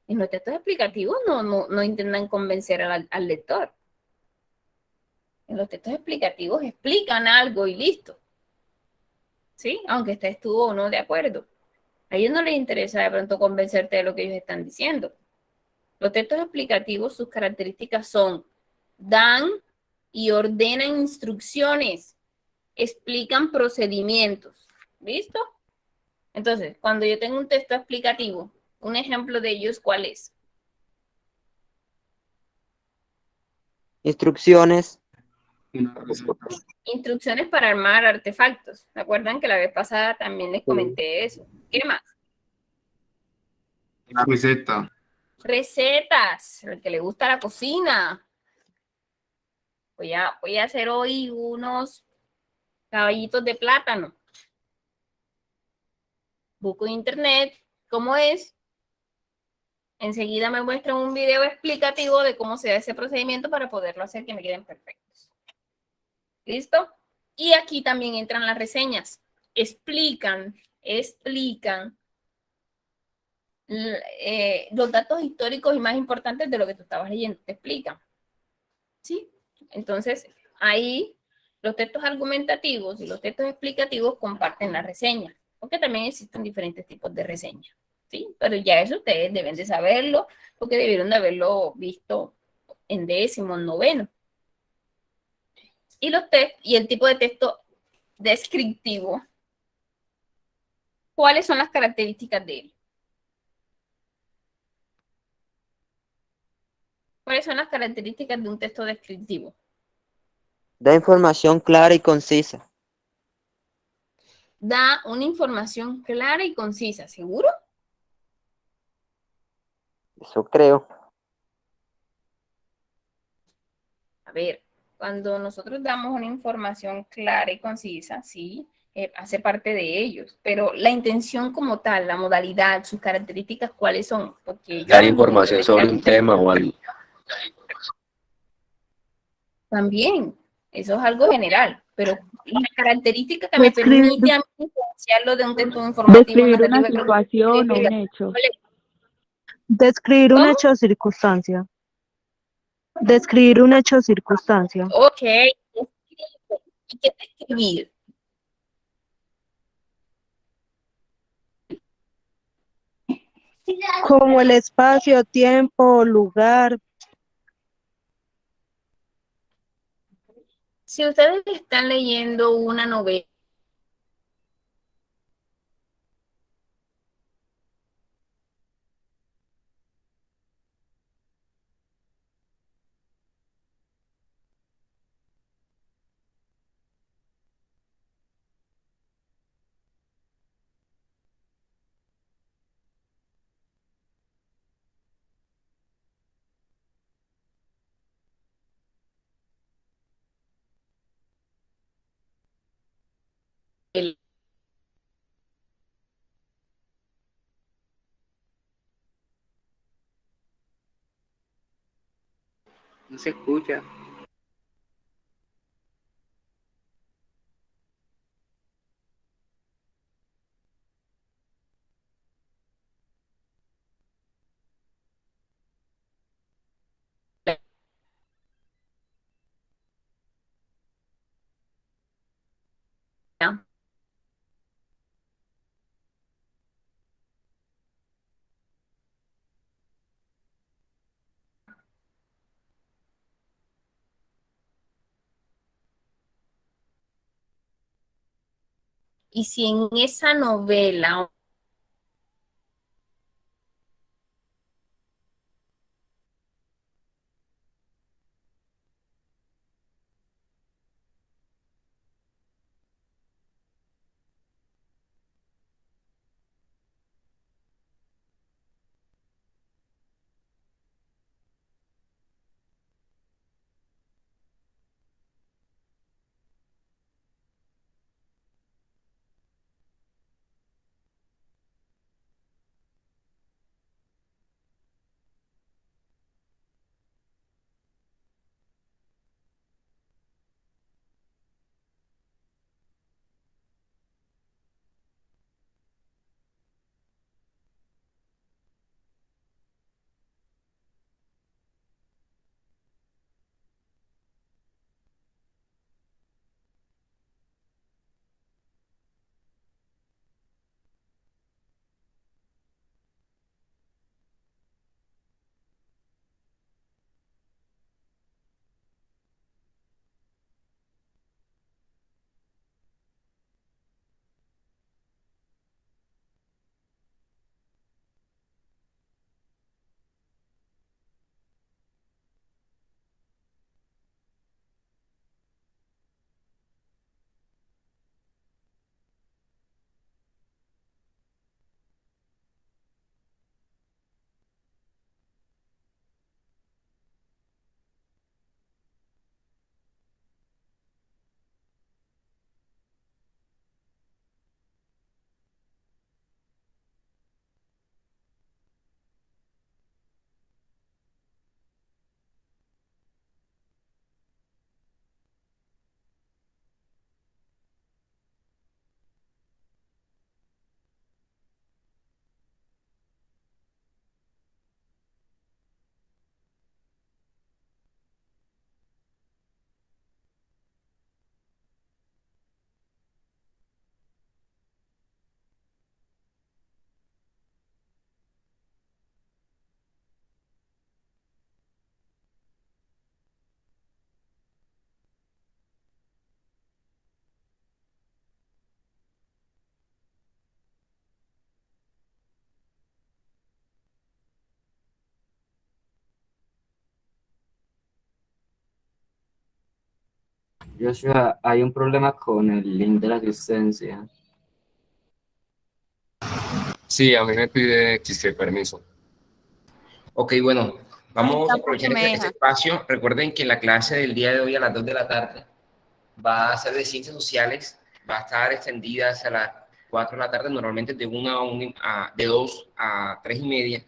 Speaker 1: En los textos explicativos no intentan convencer al lector. En los textos explicativos explican algo y listo. ¿Sí? Aunque estés tú o no de acuerdo. A ellos no les interesa de pronto convencerte de lo que ellos están diciendo. Los textos explicativos, sus características son, dan y ordenan instrucciones, explican procedimientos. ¿Listo? Entonces, cuando yo tengo un texto explicativo, un ejemplo de ellos, ¿cuál es?
Speaker 3: Instrucciones.
Speaker 1: Instrucciones para armar artefactos. ¿Se acuerdan que la vez pasada también les comenté eso? ¿Qué más?
Speaker 15: La receta.
Speaker 1: Recetas, el que le gusta la cocina. Voy a hacer hoy unos caballitos de plátano. Busco en internet cómo es. Enseguida me muestran un video explicativo de cómo se da ese procedimiento para poderlo hacer que me queden perfectos. ¿Listo? Y aquí también entran las reseñas. Explican los datos históricos y más importantes de lo que tú estabas leyendo. Te explican. ¿Sí? Entonces, ahí los textos argumentativos y los textos explicativos comparten la reseña, porque también existen diferentes tipos de reseña. ¿Sí? Pero ya eso ustedes deben de saberlo, porque debieron de haberlo visto en décimo, en noveno. Y el tipo de texto descriptivo. ¿Cuáles son las características de él? ¿Cuáles son las características de un texto descriptivo?
Speaker 3: Da información clara y concisa.
Speaker 1: Da una información clara y concisa, ¿seguro?
Speaker 3: Eso creo.
Speaker 1: A ver, cuando nosotros damos una información clara y concisa, sí, hace parte de ellos, pero la intención como tal, la modalidad, sus características, ¿cuáles son? Porque
Speaker 9: Dar información sobre un tema o algo.
Speaker 1: También, eso es algo general, pero la característica que me permite a mí diferenciarlo de un texto informativo
Speaker 4: Describir una
Speaker 1: narrativo
Speaker 4: situación o un hecho. Describir un hecho o circunstancia. Describir un hecho o circunstancia.
Speaker 1: Ok, ¿y qué es describir?
Speaker 4: Como el espacio, tiempo, lugar.
Speaker 1: Si ustedes están leyendo una novela,
Speaker 13: No se escucha.
Speaker 1: Y si en esa novela
Speaker 16: Joshua, hay un problema con el link de la asistencia.
Speaker 12: Sí, a mí me pide existe permiso.
Speaker 8: Ok, bueno, vamos a
Speaker 17: Tampoco
Speaker 8: aprovechar
Speaker 17: me
Speaker 8: este
Speaker 17: deja.
Speaker 8: espacio. Recuerden que la clase del día de hoy a las 2 de la tarde va a ser de ciencias sociales, va a estar extendida hasta las 4 de la tarde, normalmente de 1 a 1, de 2 a 3 y media,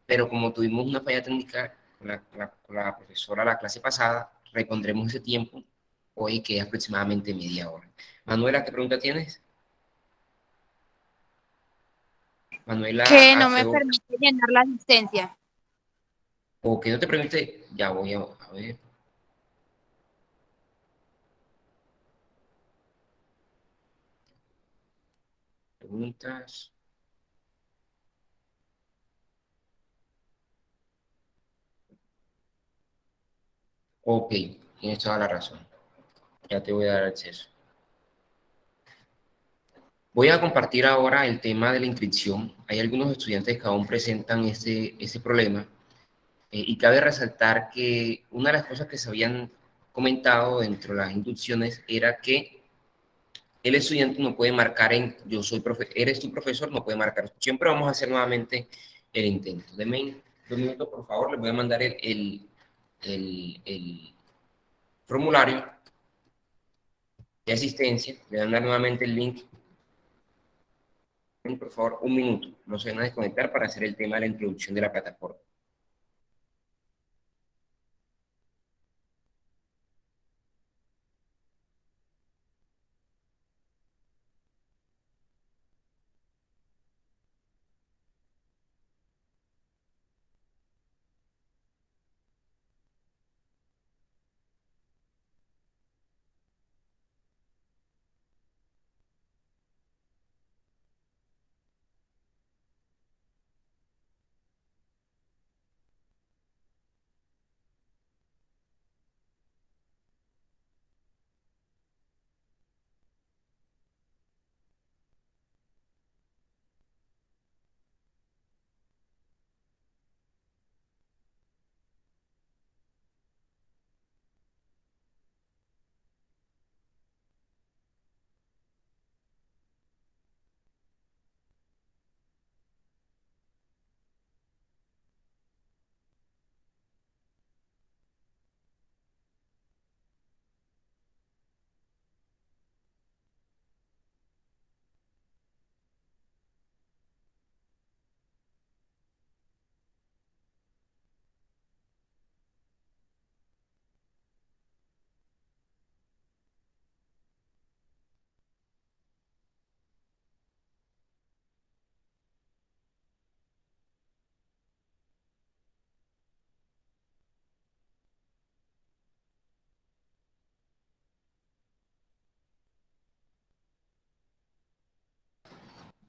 Speaker 8: pero como tuvimos una falla técnica con la profesora la clase pasada, repondremos ese tiempo hoy, que es aproximadamente media hora. Manuela, ¿qué pregunta tienes? Manuela,
Speaker 17: Que no me permite llenar la asistencia.
Speaker 8: o que no te permite, ya voy a ver. Preguntas. Ok, tienes toda la razón. Ya te voy a dar acceso. Voy a compartir ahora el tema de la inscripción. Hay algunos estudiantes que aún presentan ese problema. Y cabe resaltar que una de las cosas que se habían comentado dentro de las inducciones era que el estudiante no puede marcar en yo soy profe, eres tu profesor, no puede marcar. Siempre vamos a hacer nuevamente el intento. Denme 2 minutos, por favor. Les voy a mandar el formulario de asistencia. Le voy a dar nuevamente el link. Por favor, 1 minuto. No se van a desconectar para hacer el tema de la introducción de la plataforma.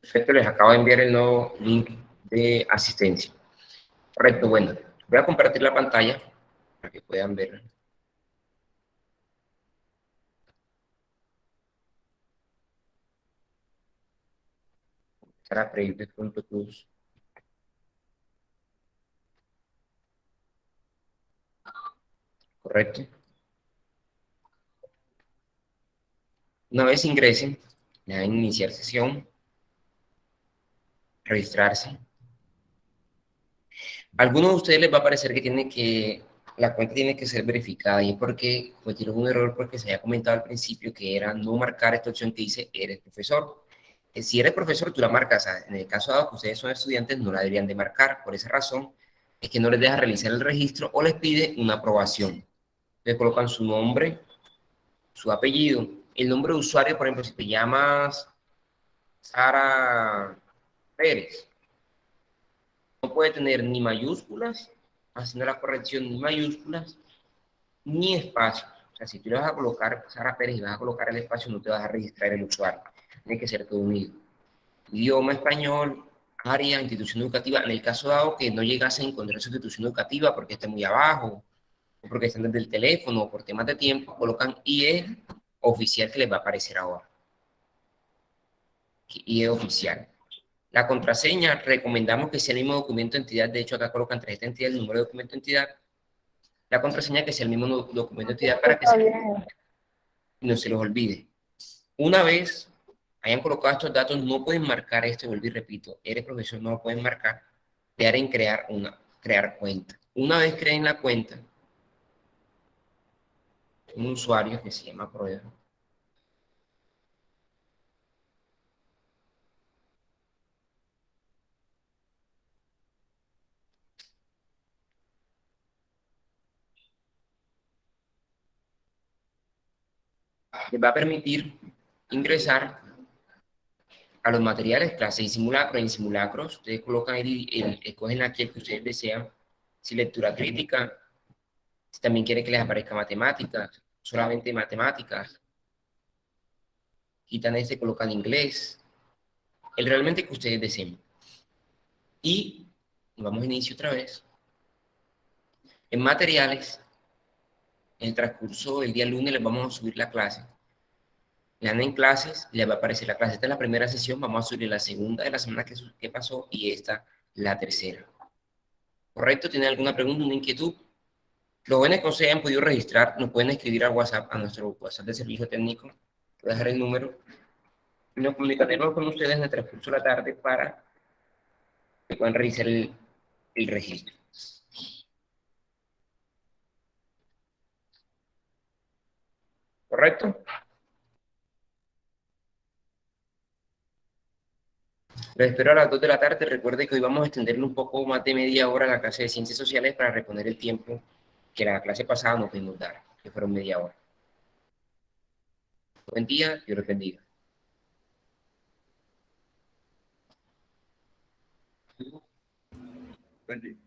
Speaker 8: Perfecto, les acabo de enviar el nuevo link de asistencia. Correcto, bueno, voy a compartir la pantalla para que puedan ver. Para pedir de pronto tus... Correcto. Una vez ingresen, le dan iniciar sesión, registrarse. A algunos de ustedes les va a parecer que la cuenta tiene que ser verificada y es porque cometieron un error porque se había comentado al principio que era no marcar esta opción que dice eres profesor. Si eres profesor, tú la marcas. En el caso dado que ustedes son estudiantes, no la deberían de marcar. Por esa razón es que no les deja realizar el registro o les pide una aprobación. Le colocan su nombre, su apellido, el nombre de usuario, por ejemplo, si te llamas Sara Pérez, no puede tener ni mayúsculas, haciendo la corrección, ni mayúsculas, ni espacio. O sea, si tú le vas a colocar Sara Pérez y vas a colocar el espacio, no te vas a registrar el usuario. Tiene que ser todo unido. Idioma español, área, institución educativa. En el caso dado que no llegase a encontrar su institución educativa porque esté muy abajo, o porque están desde el teléfono, o por temas de tiempo, colocan IE oficial que les va a aparecer ahora. IE oficial. La contraseña, recomendamos que sea el mismo documento de entidad. De hecho, acá colocan tarjeta de entidad, el número de documento de entidad. La contraseña que sea el mismo documento de entidad para que no se los olvide. Una vez hayan colocado estos datos, no pueden marcar esto, vuelvo y repito, eres profesor, no lo pueden marcar, le harán crear cuenta. Una vez creen la cuenta, un usuario que se llama prueba, les va a permitir ingresar a los materiales, clases y simulacros. En simulacros, ustedes colocan escogen aquí el que ustedes desean, si lectura crítica, si también quieren que les aparezca matemáticas, solamente matemáticas, quitan este, colocan inglés, el realmente que ustedes deseen. Y vamos a inicio otra vez. En materiales, en el transcurso del día lunes les vamos a subir la clase. Le dan en clases, les va a aparecer la clase. Esta es la primera sesión, vamos a subir la segunda de la semana que pasó y esta la tercera. ¿Correcto? ¿Tienen alguna pregunta, una inquietud? Los jóvenes que no se hayan podido registrar, nos pueden escribir a WhatsApp, a nuestro WhatsApp de servicio técnico. Voy a dejar el número. Y nos comunicaremos con ustedes en el transcurso de la tarde para que puedan realizar el registro. ¿Correcto? Los espero a las 2 de la tarde. Recuerde que hoy vamos a extenderle un poco más de media hora a la clase de Ciencias Sociales para reponer el tiempo que la clase pasada no pudimos dar, que fueron media hora. Buen día, Dios los bendiga.
Speaker 7: Buen día.